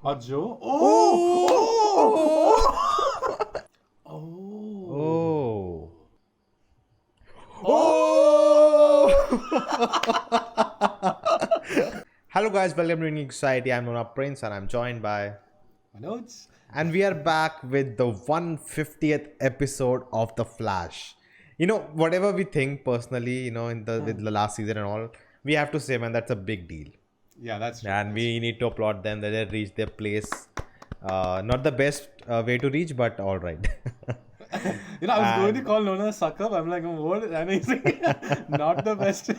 Joe? Oh. Hello guys, welcome to Unique Society. I'm Nona Prince and I'm joined by Manoj? and we are back with the 150th episode of The Flash. Whatever we think personally, in the with the last season and all, we have to say, man, that's a big deal. Yeah, that's true. And we need to applaud them that they reached their place. Not the best way to reach, but all right. I was going to call Nona a sucker. I'm like, what? And he's like, not the best.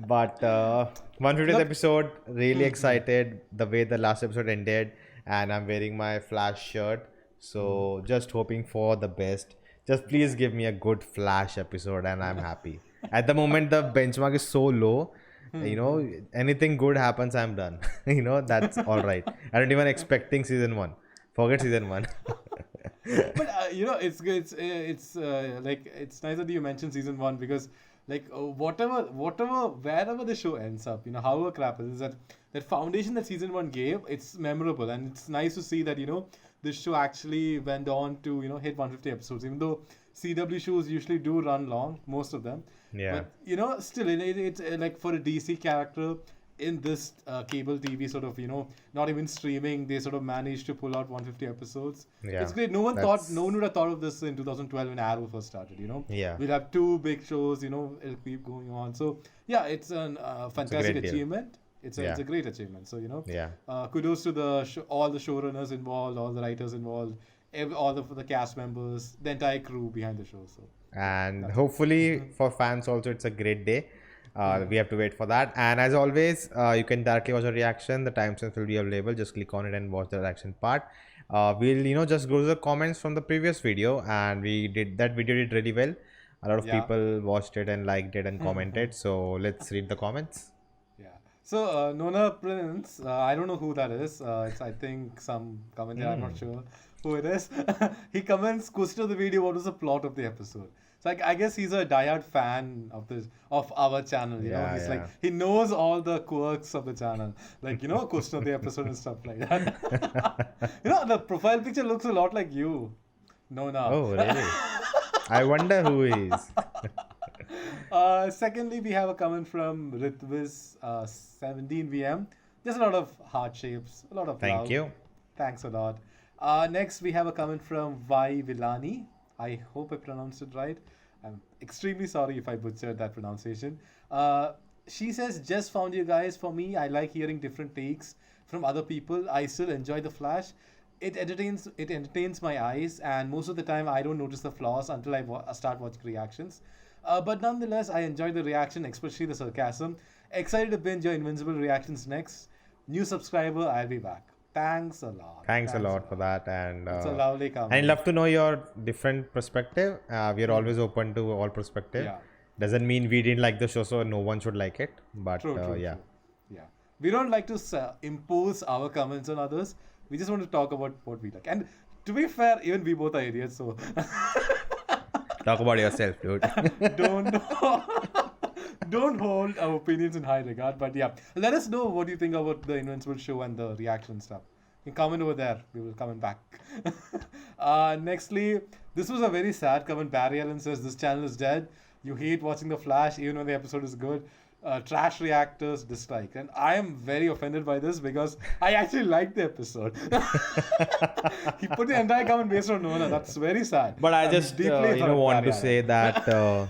But 150th episode, really excited the way the last episode ended, and I'm wearing my Flash shirt. So just hoping for the best. Just please give me a good Flash episode, and I'm happy. At the moment, the benchmark is so low. Anything good happens, I'm done. That's all right. I don't even expecting season 1. Forget season 1. But it's good. It's like it's nice that you mentioned season 1 because wherever the show ends up, however crap it is, that foundation that season 1 gave, it's memorable, and it's nice to see that this show actually went on to hit 150 episodes, even though CW shows usually do run long, most of them. Yeah. But still, it's like for a DC character in this cable TV sort of, not even streaming, they sort of managed to pull out 150 episodes. Yeah, it's great. No one would have thought of this in 2012 when Arrow first started. Yeah. We'll have 2 big shows. It'll keep going on. So yeah, it's a fantastic achievement. It's a great achievement. So Yeah. Kudos to all the showrunners involved, all the writers involved, all the cast members, the entire crew behind the show. So. And hopefully for fans also, it's a great day. We have to wait for that, and as always, you can directly watch our reaction. The timestamps will be available. Just click on it and watch the reaction part. We'll just go to the comments from the previous video, and that video did really well. A lot of people watched it and liked it and commented. So let's read the comments. Yeah. So Nona Prince, I don't know who that is. It's I think some commenter. I'm not sure who it is. He comments, question of the video, what was the plot of the episode? So I guess he's a diehard fan of our channel. He's like, he knows all the quirks of the channel, like question of the episode and stuff like that. The profile picture looks a lot like you. Nona. Oh really? I wonder who he is. Secondly, we have a comment from Ritviz 17VM. There's a lot of heart shapes, a lot of Thank love. you. Thanks a lot. Next, we have a comment from Vai Villani. I hope I pronounced it right. I'm extremely sorry if I butchered that pronunciation. She says, just found you guys. For me, I like hearing different takes from other people. I still enjoy The Flash. It entertains my eyes, and most of the time I don't notice the flaws until I start watching reactions. But nonetheless, I enjoy the reaction, especially the sarcasm. Excited to binge your Invincible reactions next. New subscriber, I'll be back. Thanks a lot. Thanks a lot for that, and it's a lovely comment. I'd love to know your different perspective. We are always open to all perspective. Yeah. Doesn't mean we didn't like the show, so no one should like it. But True. yeah. We don't like to impose our comments on others. We just want to talk about what we like. And to be fair, even we both are idiots, so Talk about yourself, dude. don't hold our opinions in high regard. But yeah, let us know what you think about the Invincible show and the reaction stuff. You can comment over there. We will comment back. Nextly, this was a very sad comment. Barry Allen says, this channel is dead. You hate watching The Flash even when the episode is good. Trash reactors dislike. And I am very offended by this because I actually liked the episode. He put the entire comment based on Nona. That's very sad. But I just want to say that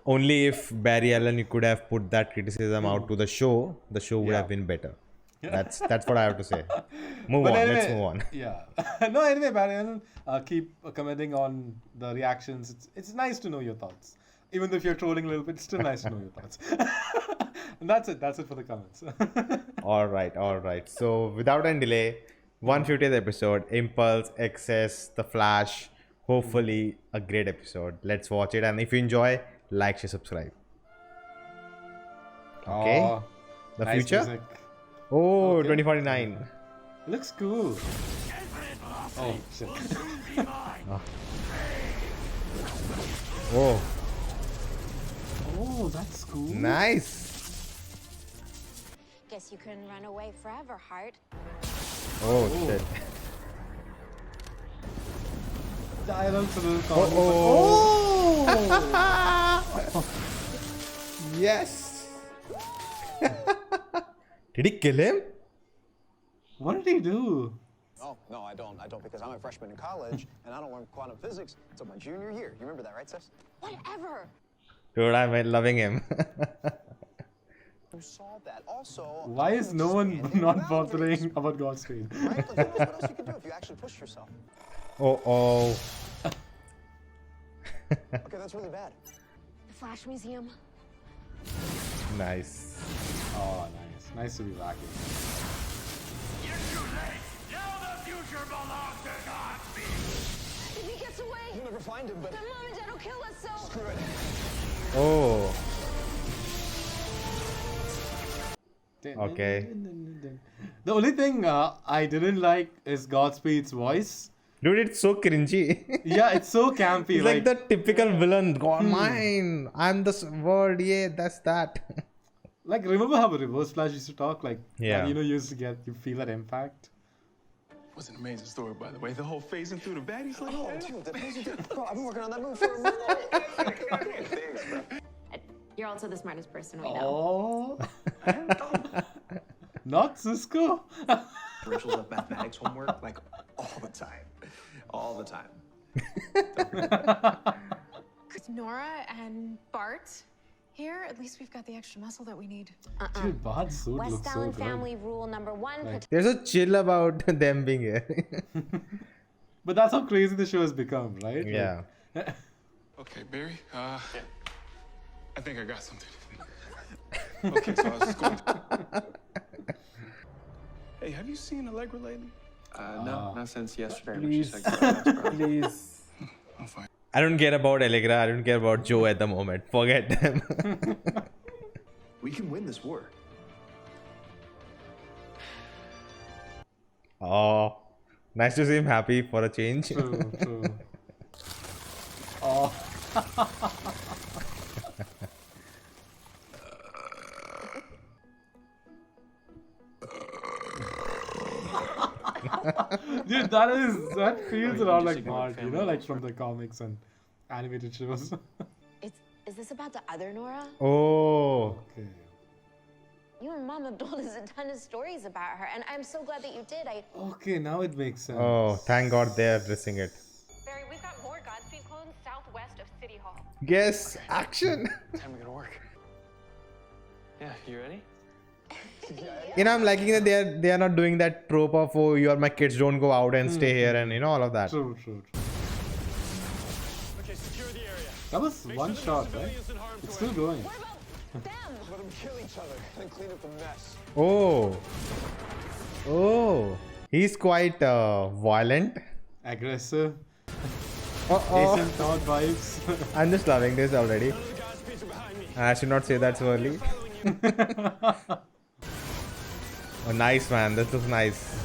only if Barry Allen could have put that criticism out to the show would have been better. That's what I have to say. Let's move on. Yeah. No, anyway, Barry Allen, keep commenting on the reactions. It's nice to know your thoughts. Even though if you're trolling a little bit, it's still nice to know your thoughts. And that's it for the comments. All right. So without any delay, 150th episode, Impulse, Excess, The Flash. Hopefully a great episode. Let's watch it. And if you enjoy, like, share, subscribe. Okay. The nice future. Music. Oh, okay. 2049. Looks cool. Oh, shit. Oh. Oh, that's cool. Nice. Guess you couldn't run away forever, Heart. Oh shit. Dialogue's a little Oh, comedy. oh. Yes. Did he kill him? What did he do? Oh, no, I don't because I'm a freshman in college and I don't learn quantum physics until my junior year. You remember that, right, sis? Whatever. Dude, I'm loving him. You solved that. Also, Why is no one not bothering about Godspeed? Right? Like, who knows what else you can do if you actually push yourself? Oh. Okay, that's really bad. The Flash Museum. Nice. Oh, nice. Nice to be back here. You're too late. Now the future belongs to Godspeed. If he gets away, You'll never find him, but then Mom and Dad will kill us, so... screw it. Oh. Okay. The only thing I didn't like is Godspeed's voice. Dude, it's so cringy. Yeah, it's so campy. He's like the typical villain. God, mine. I'm the word. Yeah, that's that. Like, remember how Reverse Flash used to talk? Like, Yeah. and, you used to you feel that impact. Was an amazing story, by the way. The whole phasing through the baddies like Oh, that. dude, bro, I've been working on that movie for a minute. Thanks, bro. You're also the smartest person we know. Oh. Not Cisco. Rachel's of mathematics homework like all the time. All the time. It's Nora and Bart here. At least we've got the extra muscle that we need. Dude, Bart's suit West looks so Allen good. family rule number one. Like- There's a chill about them being here. But that's how crazy the show has become, right? Yeah. Okay, Barry. I think I got something. Okay, so I was going. Hey, have you seen Allegra lately? No, not since yesterday. Please. When she said Please. I'm fine. I don't care about Allegra. I don't care about Joe at the moment. Forget them. we can win this war. Oh. Nice to see him happy for a change. True, true. Oh. Dude, that feels a lot like Bart, like from the comics and animated shows. Is this about the other Nora? Oh. Okay. You and Mom have told us a ton of stories about her, and I'm so glad that you did. Okay, now it makes sense. Oh, thank God they're addressing it. Barry, we've got more Godspeed clones southwest of City Hall. Yes, action. Time to go to work. Yeah, you ready? I'm liking that they are not doing that trope of, oh, you are my kids, don't go out and stay here, and all of that. True, true, true. Okay, secure the area. That was one shot, right? It's still going. What about them? Let them kill each other and clean up the mess. Oh. He's quite violent. Aggressive. Uh-oh. Jason Todd vibes. I'm just loving this already. I should not say that so early. Oh, nice, man. This looks nice.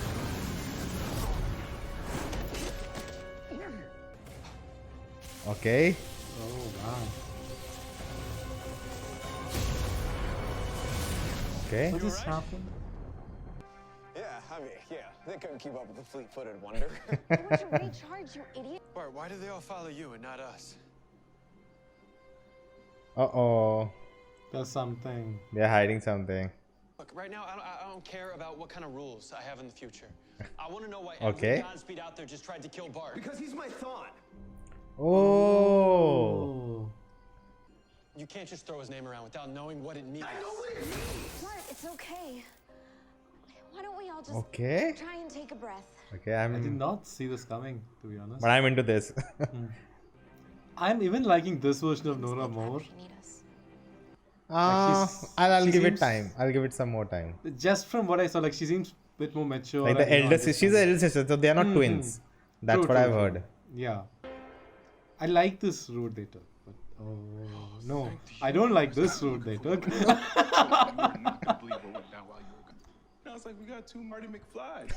Okay. Oh, wow. Okay. What just happened? Yeah, they couldn't keep up with the fleet-footed wonder. Why would you recharge, you idiot? Bart, why do they all follow you and not us? Uh-oh. There's something. They're hiding something. Look, right now, I don't care about what kind of rules I have in the future. I want to know why Okay. every Godspeed out there just tried to kill Bart. Because he's my thought. Oh. You can't just throw his name around without knowing what it means. I know what it means. Bart, it's okay. Why don't we all just Okay. try and take a breath? Okay, I did I'm... not see this coming, to be honest. But I'm into this. I'm even liking this version of Nora They more. probably need us. she's- I'll she give it seems- time. I'll give it some more time. Just from what I saw, like she seems a bit more mature. Like the and, elder sister, she's the elder sister, so they are not twins. That's True, what true, I've true. heard. Yeah. I like this route they took. But, no. I don't like this route they took. You would not believe what went down while you were gone. Now it's like we got two Marty McFlys.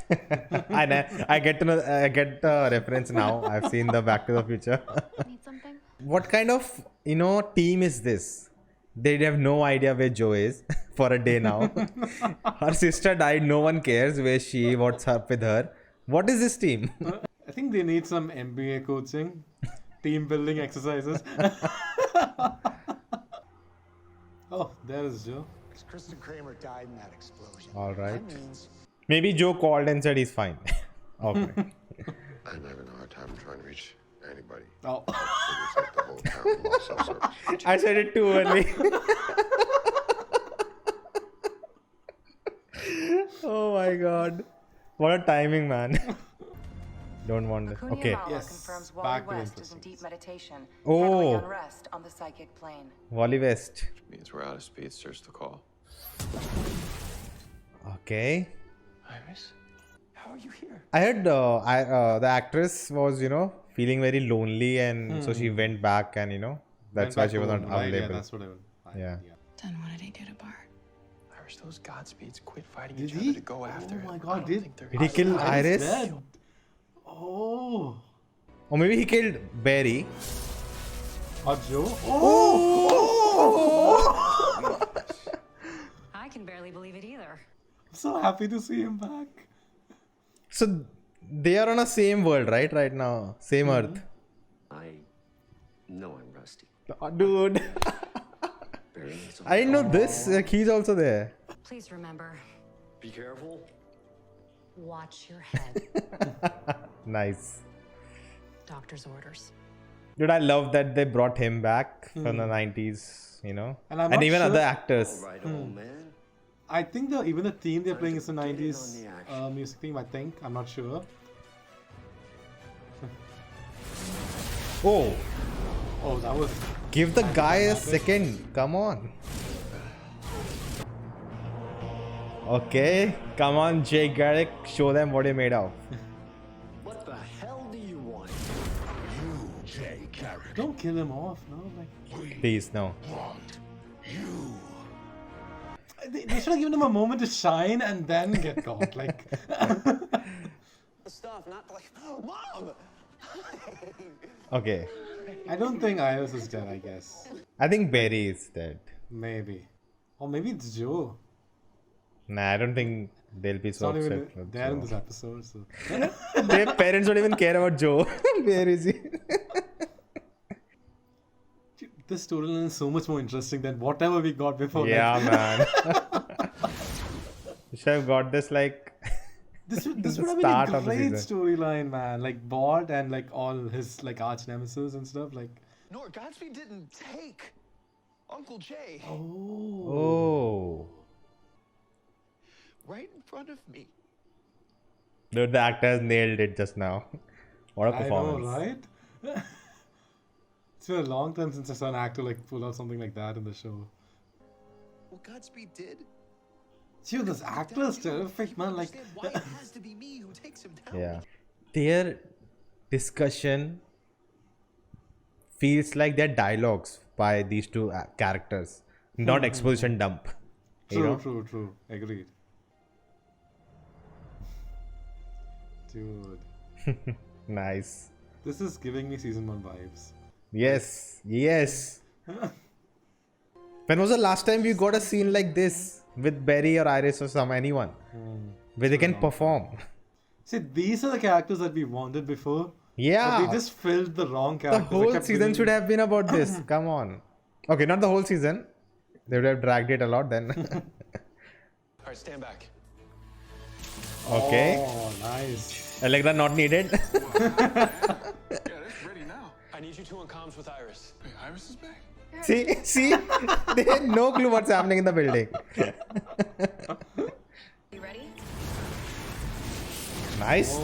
I get to know, I get the reference now. I've seen the Back to the Future. Need something? What kind of team is this? They have no idea where Joe is for a day now. Her sister died. No one cares where she, what's up with her. What is this team? I think they need some MBA coaching, team building exercises. Oh, there is Joe. Kristen Kramer died in that explosion. All right. That means Maybe Joe called and said he's fine. Okay. I'm having a hard time trying to reach anybody. Oh. It's like the whole town lost cell service. I said it too early. Oh my god. What a timing, man. Don't want this. Okay. Yes, confirms back Wally to West is in interesting. deep meditation, Oh. handling unrest on the psychic plane. Wally West. Means we're out of speedsters to call. Okay. Iris, how are you here? I heard the actress was, feeling very lonely, and so she went back, and that's why she was not Right, yeah, available. that's what Yeah. Then what did he do to Bart? Iris, those Godspeeds quit fighting Did each he? other to go after Oh it. my I god, don't did think they're Did he kill Iris? dead. Oh. Or maybe he killed Barry. Or Joe? Oh! I can barely believe it either. I'm so happy to see him back. So they are on a same world, right? Right now, same Earth. I know I'm rusty. Dude, Barry needs I didn't know this. Like, he's also there. Please remember, Be careful. watch your head. Nice. Doctor's orders. Dude, I love that they brought him back from the 90s, And I'm and not even sure- other actors. Right, old man. I think even the theme they're playing is the Get in 90s on the action. music theme, I think. I'm not sure. Oh, Oh, that was... give the guy a second. Come on. Okay, come on, Jay Garrick. Show them what you're made of. What the hell do you want? Don't kill him off, no? Like, Please, no. they should have given him a moment to shine and then get caught. Like, the stuff, not like, Mom! Okay. I don't think Iris is dead, I guess. I think Barry is dead. Maybe. Or maybe it's Joe. Nah, I don't think they'll be It's so not even upset with there in Joe. this episode, so... Their parents don't even care about Joe. Where is he? This storyline is so much more interesting than whatever we got before. Yeah, Like, man. You should have got this like this would the have start been a of the great season. storyline, man. Like Bart and like all his like arch nemesis and stuff. Like, No, Godspeed didn't take Uncle Jay Oh. right in front of me. Dude, the actors nailed it just now. What a I know, performance. right? It's been a long time since I saw an actor like pull out something like that in the show. What Godspeed did? Dude, this actor is terrific, man. Like, Understand why it has to be me who takes him down. Yeah. Their discussion feels like they're dialogues by these two characters, not exposition dump. true. Agreed. Dude, Nice. this is giving me season 1 vibes. Yes. When was the last time we got a scene like this with Barry or Iris or anyone where they can perform? See, these are the characters that we wanted before. But Yeah. they just filled the wrong The characters. They whole kept season bringing- should have been about this. Come on. Okay, not the whole season. They would have dragged it a lot then. All right, stand back. Okay. Oh, nice. Allegra not needed. Yeah, that's ready now. I need you two on comms with Iris. Wait, Iris is back? See? They had no clue what's happening in the building. You ready? Nice.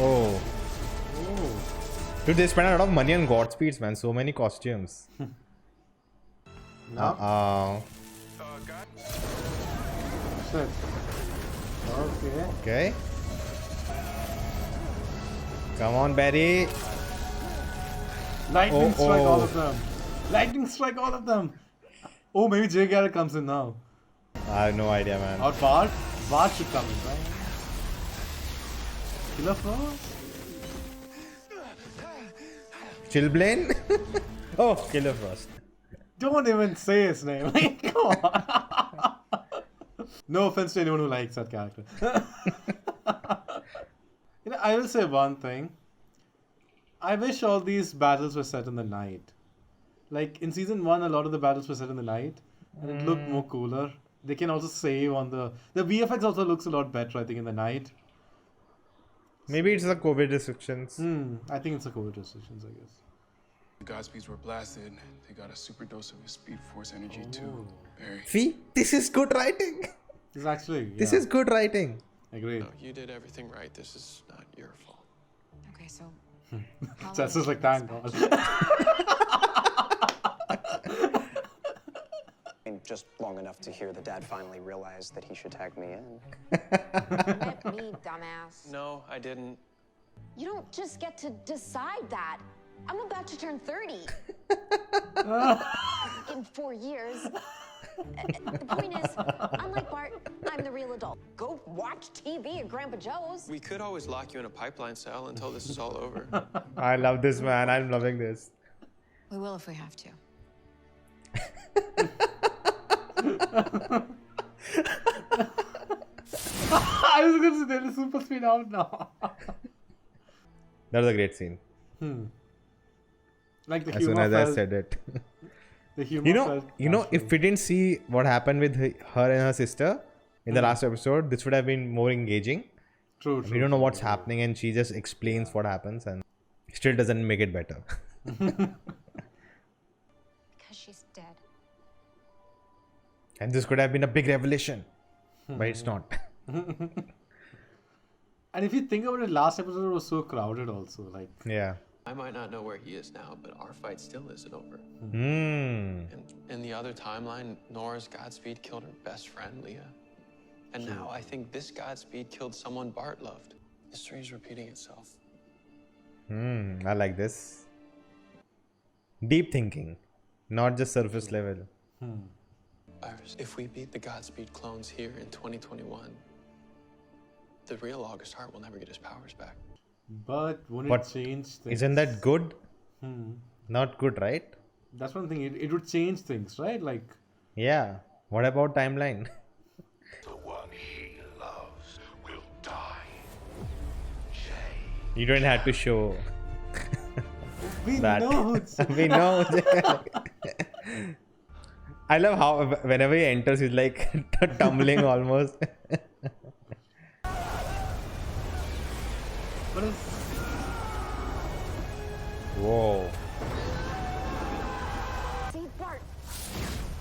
Oh. Dude, they spent a lot of money on Godspeeds, man. So many costumes. No. Shit. Okay. Okay. Come on, Barry. Lightning strike all oh. of them. Lightning strike all of them. Oh, maybe Jay Garrett comes in now. I have no idea, man. Or Bart. Bart should come in, right? Killer Frost? Chilblain? Oh, Killer Frost. Don't even say his name. Like, come on. No offense to anyone who likes that character. I will say one thing. I wish all these battles were set in the night. Like in season 1, a lot of the battles were set in the night, and it looked more cooler. They can also save on the VFX also looks a lot better, I think, in the night. Maybe it's the COVID restrictions. I think it's the COVID restrictions, I guess. The Godspeeds were blasted. They got a super dose of his Speed Force energy too, Barry. See, this is good writing. This is actually This is good writing. Agreed. No, you did everything right. This is not your fault. Okay, so. That's just like, thank God. Just long enough to hear the dad finally realize that he should tag me in. Let me, dumbass. No, I didn't. You don't just get to decide that. I'm about to turn 30. In 4 years. The point is, unlike Bart, I'm the real adult. Go watch TV at Grandpa Joe's. We could always lock you in a pipeline cell until this is all over. I love this, man. I'm loving this. We will if we have to. I was going to say the super speed out now. That was a great scene. Like the As soon humor as I felt, said it. the humor You know, felt if we didn't see what happened with her and her sister in the last episode, this would have been more engaging. True. We don't know what's happening, and she just explains what happens, and still doesn't make it better. Because she's dead. And this could have been a big revelation, but it's not. And if you think about it, last episode was so crowded also. Like, Yeah. I might not know where he is now, but our fight still isn't over. Hmm. And in the other timeline, Nora's Godspeed killed her best friend, Leah. And now I think this Godspeed killed someone Bart loved. History is repeating itself. I like this. Deep thinking, not just surface level. Iris, if we beat the Godspeed clones here in 2021, the real August Hart will never get his powers back. but won't But it change things? Isn't that good? Not good, right? That's one thing. It would change things, right? Like, Yeah. What about timeline? The one he loves will die. You don't have to show we that. know who it's. We know. I love how whenever he enters, he's like tumbling almost. But it's, Whoa. See, Bart.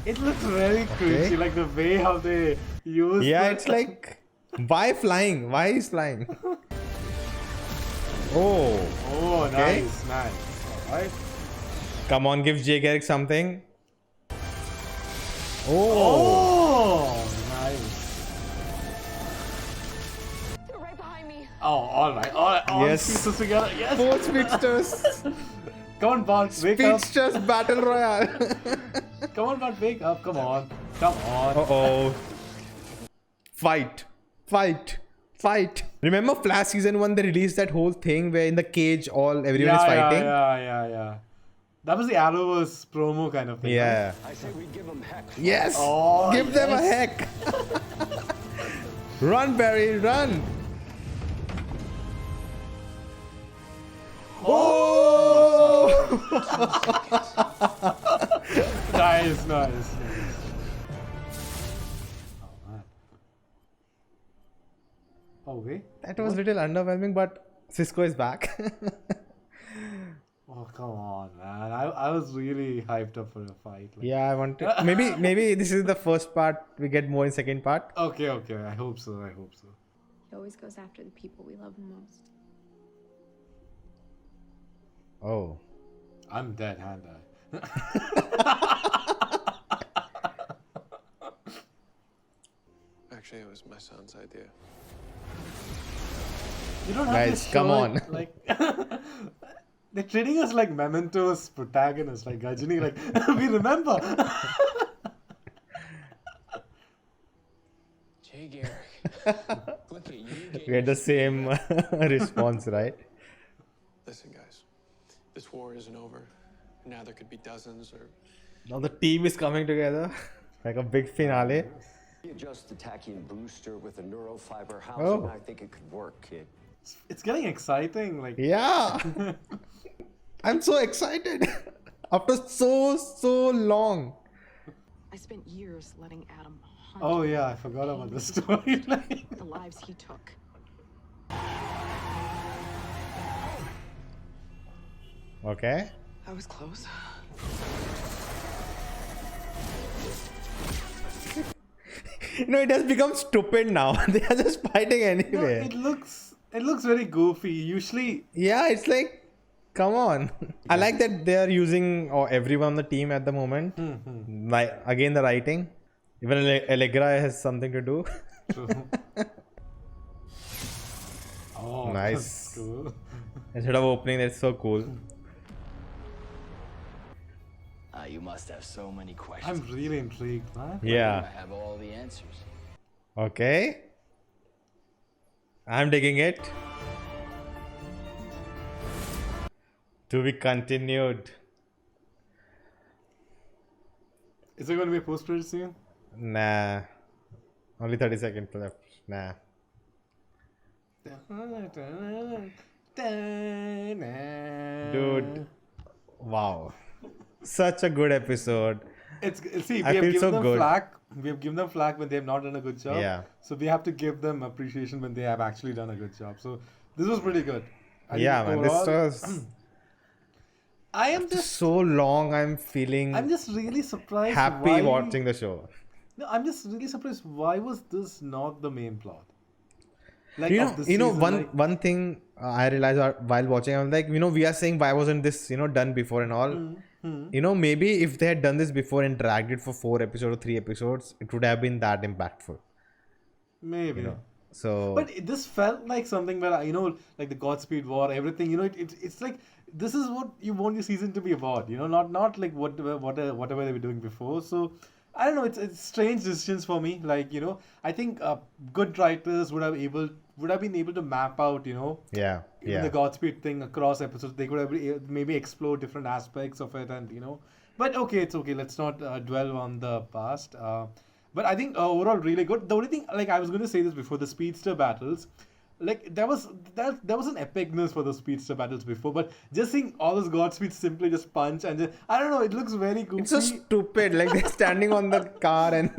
it looks very cringy, like the way how they use. Yeah, the- it's like, why flying? Why is flying? Oh, Oh, Okay. nice. Alright. come on, give Jay Garrick something. Oh, Oh, nice. They're right behind me. Oh, alright. All Yes. pieces together. Yes. four speedsters. Come on, Bart, wake up. Speedsters battle royale. Come on, Bart, wake up. Come on. Come on. Uh-oh. Fight. Remember Flash season 1, they released that whole thing where in the cage everyone is fighting? Yeah. That was the Arrowverse promo kind of thing. Yeah. I say we give him heck. Yes. Oh, Give them a heck. Run, Barry, run. Oh! Nice. Oh, man. Oh, wait. That was a little underwhelming, but Cisco is back. Oh, come on, man. I was really hyped up for a fight. Like, Yeah, I want to. Maybe this is the first part. We get more in second part. Okay. I hope so. He always goes after the people we love the most. Oh. I'm dead, hand I. Actually, it was my son's idea. You don't have Guys, to show come it, on. Like, they're treating us like Memento's protagonists, like Gajini. Like, we remember. Jay Garrick. Look at you. We had the same response, right? Listen, guys. This war isn't over. Now there could be dozens or... Now the team is coming together like a big finale. You adjust the tachyon booster with a neurofiber housing, I think it could work, kid. It's getting exciting. Like Yeah. I'm so excited. After so long. I spent years letting Adam hunt. Oh yeah, I forgot about the storyline. The lives he took. Okay. I was close. No, it has become stupid now. They are just fighting No, anyway. it looks very goofy. Usually, Yeah, it's like, come on. I like that they are using everyone on the team at the moment. Like again, the writing. Even Allegra has something to do. true. Oh, Nice. that's cool. Instead of opening, that's so cool. You must have so many questions. I'm really intrigued, man. Yeah. I have all the answers. Okay. I'm digging it. To be continued. Is there going to be a post-credit scene? Nah. Only 30 seconds left. Nah. Dude. Wow. Such a good episode. It's see, I we have feel given so them good. flack. We have given them flack when they have not done a good job. Yeah. So we have to give them appreciation when they have actually done a good job. So this was pretty good. I think Yeah, man. This overall- was I am just so long. I'm feeling I'm just really surprised. happy why, watching the show. No, I'm just really surprised. Why was this not the main plot? Like You of know, the season, one like- one thing I realized while watching, I'm like, we are saying why wasn't this done before and all. Maybe if they had done this before and dragged it for 4 episodes or 3 episodes, it would have been that impactful. maybe. So But this felt like something where like the Godspeed War, everything. It's like this is what you want your season to be about. Not like whatever they were doing before. So I don't know. It's strange decisions for me. Like I think good writers would have been able to map out. yeah, Even the Godspeed thing across episodes, they could have maybe explore different aspects of it, and But okay, it's okay. Let's not dwell on the past. But I think overall really good. The only thing, like I was going to say this before, the speedster battles, like there was an epicness for the speedster battles before, but just seeing all those Godspeed simply just punch and just, I don't know, it looks very goofy. it's so stupid. Like they're standing on the car and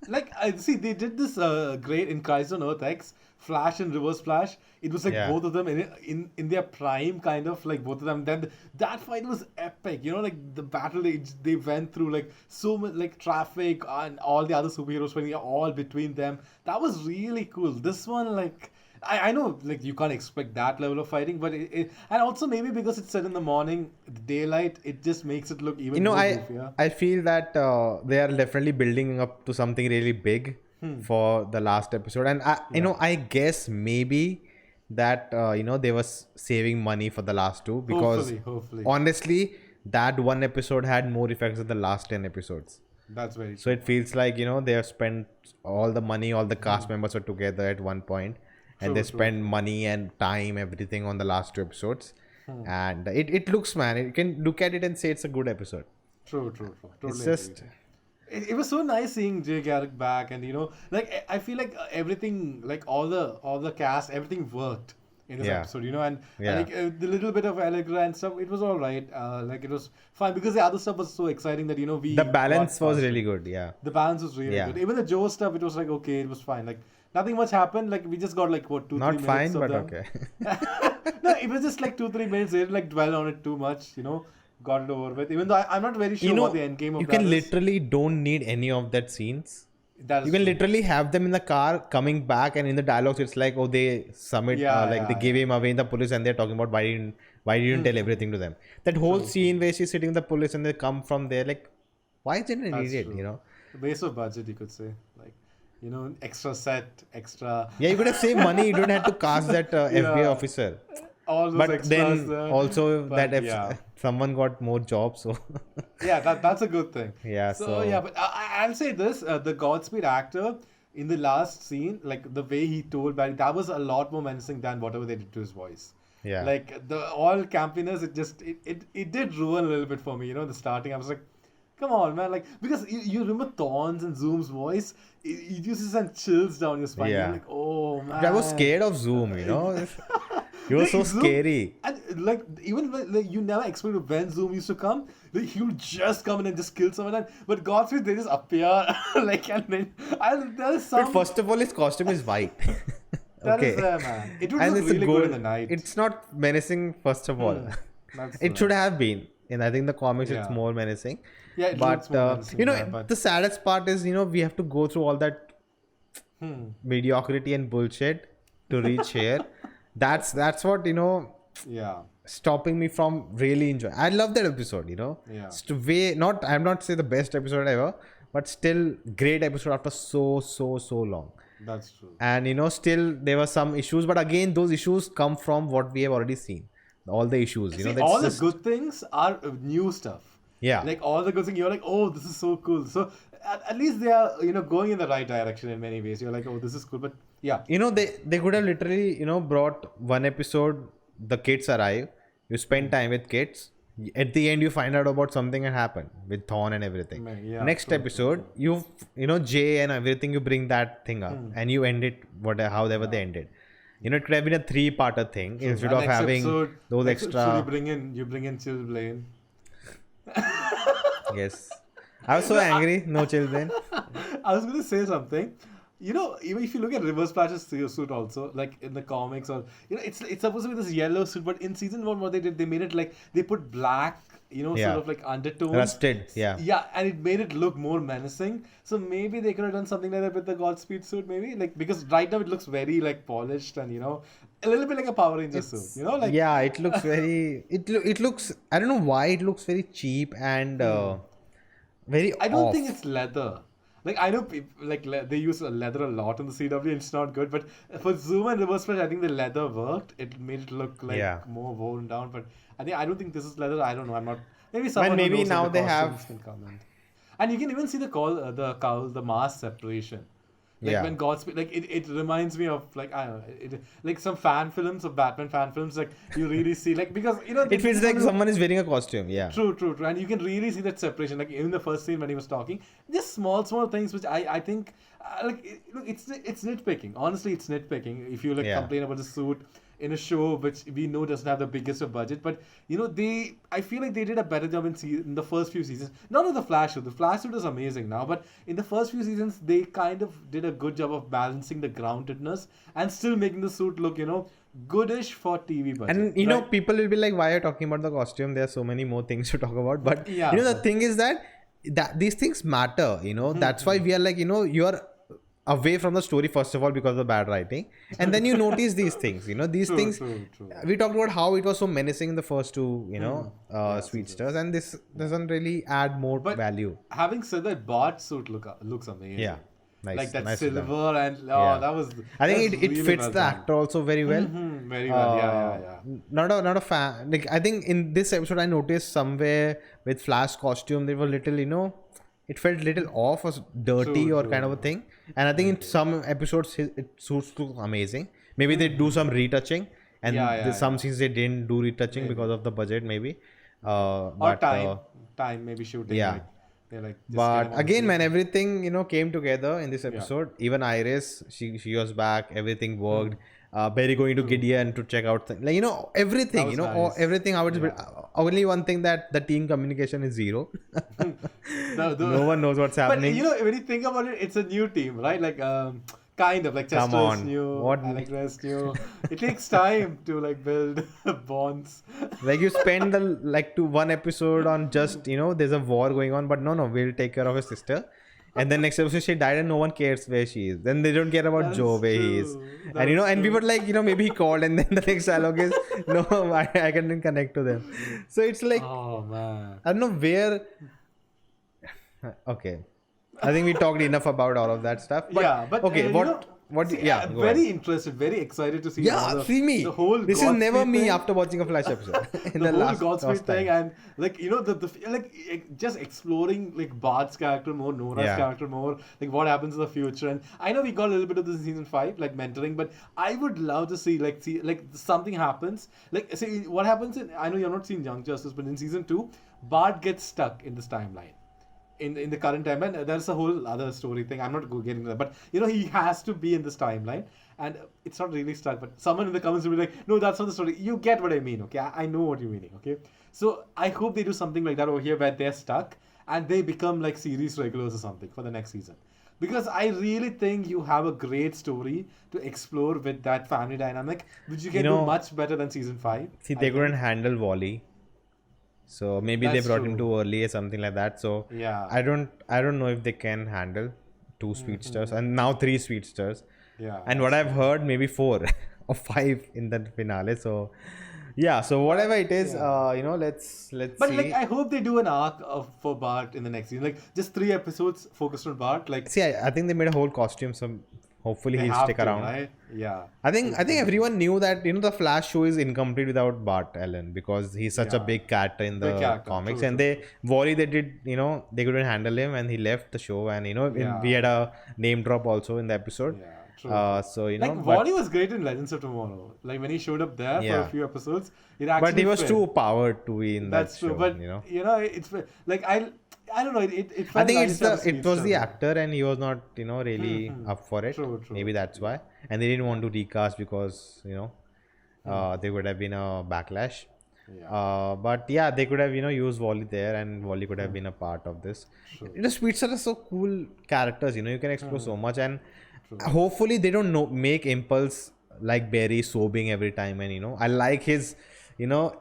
Like I see they did this great in Crisis on Earth X, Flash and Reverse Flash. It was like Yeah. both of them in their prime, kind of like both of them. Then that fight was epic. Like the battle they went through, like so much like traffic and all the other superheroes fighting all between them. That was really cool. This one, like I know like you can't expect that level of fighting, but and also maybe because it's set in the morning, daylight, it just makes it look even more goofier. I feel that they are definitely building up to something really big for the last episode, and I guess maybe that they were saving money for the last two because Hopefully. honestly that one episode had more effects than the last 10 episodes. That's very So it feels like they have spent all the money, all the cast members are together at one point, and they spend money and time, everything on the last 2 episodes. And it looks, man, you can look at it and say it's a good episode. True. Totally It's just It was so nice seeing Jay Garrick back, and like I feel like everything, like all the cast, everything worked in this episode, and like the little bit of Allegra and stuff, it was all right. Like it was fine because the other stuff was so exciting that the balance was really good. Yeah, the balance was really good. Even the Joe stuff, it was like okay, it was fine. Like nothing much happened. Like we just got like what 2-3 not minutes fine, of but them. okay. No, it was just like 2-3 minutes. They didn't like dwell on it too much. Got it over with. Even though I'm not very sure what the end game of you that can is. literally don't need any of that scenes. That is You can true. literally have them in the car coming back, and in the dialogues it's like, oh, they submit they gave him away in the police, and they're talking about why didn't tell everything to them. That whole scene where she's sitting in the police and they come from there, like, why isn't it That's needed? true. The base of budget, you could say, like extra set, extra. Yeah, you could have saved money. You don't have to cast that FBI officer. All those But extras then there. also But that someone got more jobs, so Yeah, that's a good thing. Yeah, so- yeah, but I'll say this: the Godspeed actor in the last scene, like the way he told Barry, that was a lot more menacing than whatever they did to his voice. Yeah. Like the all campiness, it did ruin a little bit for me. You know, the starting, I was like, come on, man. Like, because you remember Thorne's and Zoom's voice, it used to send chills down your spine. Yeah. You're like, oh man. I was scared of Zoom, you know. He was so Like, Zoom- scary. And like even like you never expected when Zoom used to come, like he would just come in and just kill someone. But Godspeed, they just appear like, and then there's some. But first of all, his costume is white. That is there, man. It would And look it's a really good in the night. It's not menacing, first of all. That's It true. should have been. And I think the comics it's Yeah. more menacing. Yeah, it but looks more menacing, you know, yeah, but- the saddest part is, you know, we have to go through all that mediocrity and bullshit to reach here. That's what, you know, Yeah. stopping me from really enjoying. I love that episode, you know. Yeah. It's I'm not say the best episode ever, but still great episode after so long. That's true. And you know, still there were some issues, but again, those issues come from what we have already seen. All the issues, you know, See, that's all just- the good things are new stuff. Yeah. Like all the good things, you're like, oh, this is so cool. So at least they are, you know, going in the right direction in many ways. You're like, oh, this is cool. But yeah. You know, they could have literally, you know, brought one episode, the kids arrive, you spend time with kids. At the end, you find out about something that happened with Thorne and everything. Yeah, Next true, episode, you know, Jay and everything, you bring that thing up and you end it however they ended. You know, it could have been a 3-parter thing instead And of next having episode- those next extra. episode you bring in Chill Blaine. Yes. I was so angry. No children. I was gonna say something. You know, even if you look at Reverse Flash's suit also, like in the comics, or you know, it's supposed to be this yellow suit, but in season 1, what they did, they made it like they put black, you know, Yeah. sort of like undertones. Rusted, yeah. Yeah, and it made it look more menacing. So maybe they could have done something like that with the Godspeed suit, maybe, like because right now it looks very like polished and you know, a little bit like a Power Ranger suit, you know, like Yeah, it looks very. It looks. I don't know why it looks very cheap and very. I don't off. think it's leather. Like I know people they use leather a lot in the CW and it's not good, but for Zoom and Reverse Flash, I think the leather worked. It made it look like Yeah. more worn down. But I don't think this is leather. I don't know. I'm not. Maybe someone. maybe who knows now what the they have- costumes can comment. And you can even see the mask separation. Like Yeah. when Godspeed, like it reminds me of like I don't know, like some fan films of Batman fan films. Like you really see like because you know It feels like someone is wearing a costume. Yeah. True, and you can really see that separation. Like in the first scene when he was talking, just small things which I think look it's nitpicking. Honestly, it's nitpicking. If you like Yeah. complain about the suit in a show which we know doesn't have the biggest of budget, but you know I feel like they did a better job in the first few seasons. Not with the Flash suit. The Flash suit is amazing now, but in the first few seasons they kind of did a good job of balancing the groundedness and still making the suit look goodish for TV budget. And you know, right? people will be like, "Why are you talking about the costume? There are so many more things to talk about." But Yeah, you know, the but- thing is that these things matter. You know, that's why we are like, you know, you're away from the story first of all because of the bad writing, and then you notice these things. You know, these True, things. true. We talked about how it was so menacing in the first two, you know, Sweetsters, and this doesn't really add more value. Having said that, Bart's suit looks amazing. Yeah. Nice, like that nicely done. silver and Yeah. that was. I think that's it really fits well the done. actor also very well. Very well. Yeah. Not a fan. Like I think in this episode I noticed somewhere with Flash costume they were little, you know, it felt little off or dirty True, or true. kind of a thing. And I think in some episodes it suits look amazing. Maybe they do some retouching, and some scenes they didn't do retouching because of the budget maybe. Or time maybe shooting. yeah. Like, they're like. just get But him on again, the man, suit. everything you know came together in this episode. Even Iris, she was back. Everything worked. Barry going to Gideon to check out things. Like you know everything. That You know was nice. everything. How it's built. Only one thing that the team communication is zero. No one knows what's happening. But you know, when you think about it, it's a new team, right? Like kind of like Come Chester is on. new, What- Allegra is new. It takes time to like build bonds. Like you spend one episode on just you know there's a war going on, but no, we'll take care of his sister. And then next episode she died and no one cares where she is. Then they don't care about That's Joe where he is. true. And you know, That's and we true. were like, you know, maybe he called and then the next dialogue is no, I can connect to them. So it's like Oh man. I don't know where. Okay, I think we talked enough about all of that stuff. But, Yeah, but, okay, you what know- What? Yeah, go very ahead. interested, very excited to see. Yeah, see me. The whole this is never Godspeed me thing. after watching a Flash episode. In the whole last Godspeed thing, time. and like just exploring like Bart's character more, Nora's character more, like what happens in the future. And I know we got a little bit of this in season 5, like mentoring, but I would love to see like something happens. Like see what happens in. I know you're not seeing Young Justice, but in season 2, Bart gets stuck in this timeline. In the current timeline, there's a whole other story thing. I'm not getting into that, but he has to be in this timeline, and it's not really stuck. But someone in the comments will be like, "No, that's not the story." You get what I mean, okay? I know what you're meaning, okay? So I hope they do something like that over here where they're stuck and they become like series regulars or something for the next season, because I really think you have a great story to explore with that family dynamic, which you can do much better than season 5. See, they couldn't handle Wally. So maybe they That's brought true. him too early or something like that. So Yeah. I don't know if they can handle 2 speedsters and now 3 speedsters. Yeah. And what I've heard, maybe 4 or 5 in the finale. So yeah. So whatever it is, let's But see. like, I hope they do an arc for Bart in the next season. Like just 3 episodes focused on Bart. Like See, I think they made a whole costume. So hopefully they he'll have stick to, around. right? Yeah. I think everyone knew that the Flash show is incomplete without Bart Allen, because he's such a Yeah. big character in the Big character, comics, true, and Wally they did they couldn't handle him and he left the show, and we had a name drop also in the episode. Yeah. True. So Like but, Wally was great in Legends of Tomorrow. Like when he showed up there for Yeah. a few episodes, it actually. but he was fit. too powered to be in That's that true. show. But it's like I don't know. It felt I think nice to have a it was the speedster. actor, and he was not really up for it. True, true. Maybe that's why, and they didn't want to recast because there would have been a backlash. Yeah. But yeah, they could have used Wally there, and Wally could have been a part of this. The Speedsters are so cool characters. You can explore so much, and hopefully they don't make Impulse like Barry sobbing every time, and I like his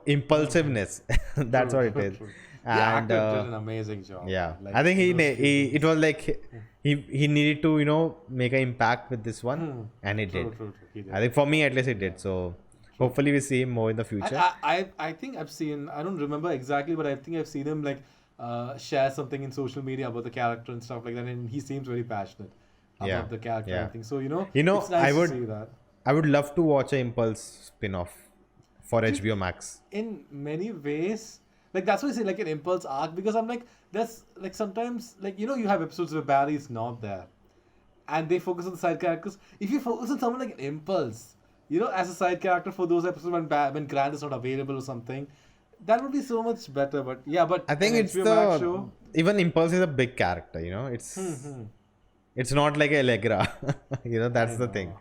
impulsiveness. That's what it is. True. And The actor did an amazing job. yeah, Like, I think it was it was like he needed to make an impact with this one, and it did. True, he did. I think for me at least it did. So hopefully we see him more in the future. I think I've seen, I don't remember exactly, but I think I've seen him like share something in social media about the character and stuff like that, and he seems very passionate about the character. yeah. I think so. It's nice I would to see that. I would love to watch an Impulse spin-off for HBO Max. In many ways, like that's why I say like an Impulse arc, because I'm like, there's like sometimes like you have episodes where Barry is not there, and they focus on the side characters. If you focus on someone like an Impulse, as a side character for those episodes when Grant is not available or something, that would be so much better. But yeah, but I think an it's HBO Max show, even Impulse is a big character. It's not like Allegra. That's the thing.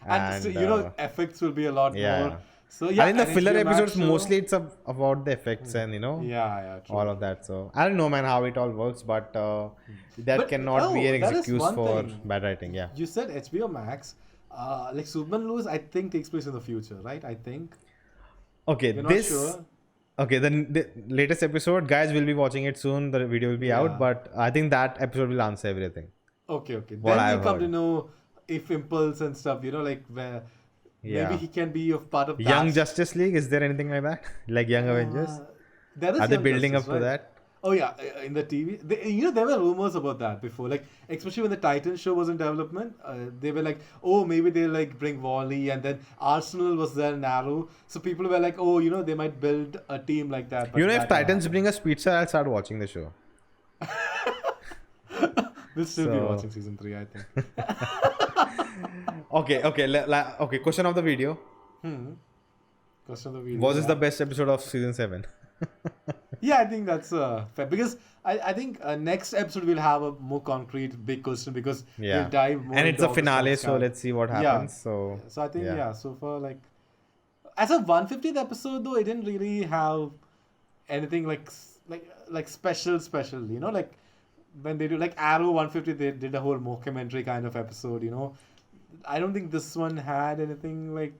and so, effects will be a lot more. So yeah, I think the an filler HBO Max episodes show- mostly it's about the effects and yeah, true. all of that. So I don't know, man, how it all works, but that But, cannot be an that is excuse one for thing. bad writing. Yeah. You said HBO Max, like Superman Lois, I think takes place in the future, right? I think. Okay, You're not this. sure? Okay, the latest episode, guys, will be watching it soon. The video will be Yeah. out, but I think that episode will answer everything. Okay. What Then I've you come to heard. know if Impulse and stuff, like where Yeah. maybe he can be of part of Young that. Justice League, is there anything like that? Like Young Avengers? There is Are they Young building Justice, up to right? that? Oh yeah, in the TV, there were rumors about that before, like especially when the Titan show was in development. They were like, oh, maybe they'll like bring Wally, and then Arsenal was there in Arrow, so people were like, oh, they might build a team like that. but If that Titans didn't bring a speedster, I'll start watching the show. happen. We'll still be So- watching season 3, I think. Okay. Okay. Question of the video: Question of the video. was this the best episode of season 7? Yeah, I think that's fair, because I think next episode we'll have a more concrete big question, because Yeah. we'll dive more And into it's a all the finale, stuff. so let's see what happens. So I think so far, like as a 150th episode though, it didn't really have anything like special, like when they do like Arrow 150, they did a whole mockumentary kind of episode, I don't think this one had anything like.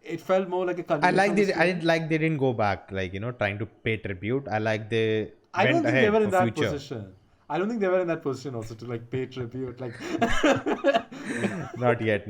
It felt more like a I continuation. didn't like they didn't go back, like trying to pay tribute. I like they I went don't think ahead they were in for that future. position. I don't think they were in that position also to like pay tribute. Like Not yet.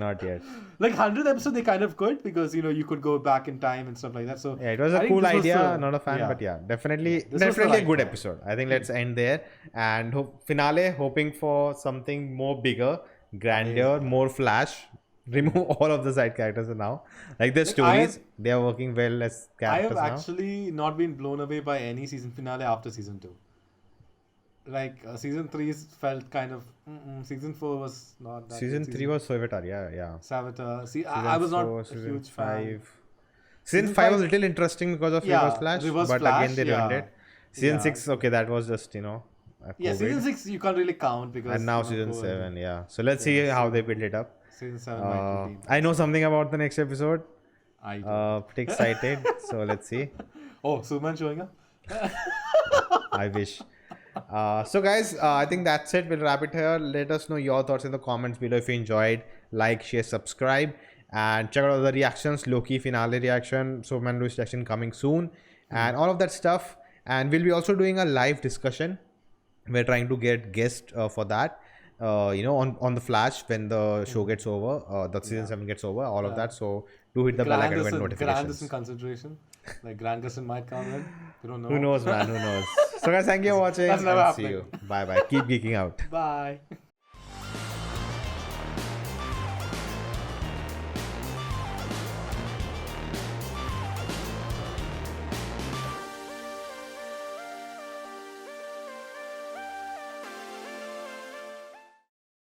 like 100th episode they kind of could, because you could go back in time and stuff like that. So Yeah, it was I a think cool this was idea. Not a fan, but yeah, definitely This was the a right good one. episode. I think let's end there and finale. Hoping for something more bigger, grander, more Flash. remove all of the side characters now. Like their Like, stories, they are working well as I characters have now. actually not been blown away by any season finale after season 2. Like season 3 felt kind of. Season 4 was not that. Season good. 3 was Savitar, yeah. Savitar. See, Season I was not 4, a season huge fan. 5. Season 5 was a little interesting because of Reverse Flash, but again they ruined it. Season 6, okay, that was just Yeah, COVID. season 6 you can't really count because. And now season 7, yeah. So let's see how they build it up. Season 7 might be. I know something about the next episode. I do. Pretty excited. So let's see. Oh, Superman showing up? I wish. So guys, I think that's it. We'll wrap it here. Let us know your thoughts in the comments below if you enjoyed. Like, share, subscribe, and check out all the reactions. Loki finale reaction, Superman Lois reaction coming soon, and all of that stuff. And we'll be also doing a live discussion. We're trying to get guests for that. On the Flash when the show gets over, the season 7 gets over, all of that. So do hit the bell icon and notifications. Grant is in consideration. Like Grant Gustin might come in. You don't know. Who knows, man? Who knows? So guys, thank you for watching. That's never and see happening. you. Bye bye. Keep geeking out. Bye.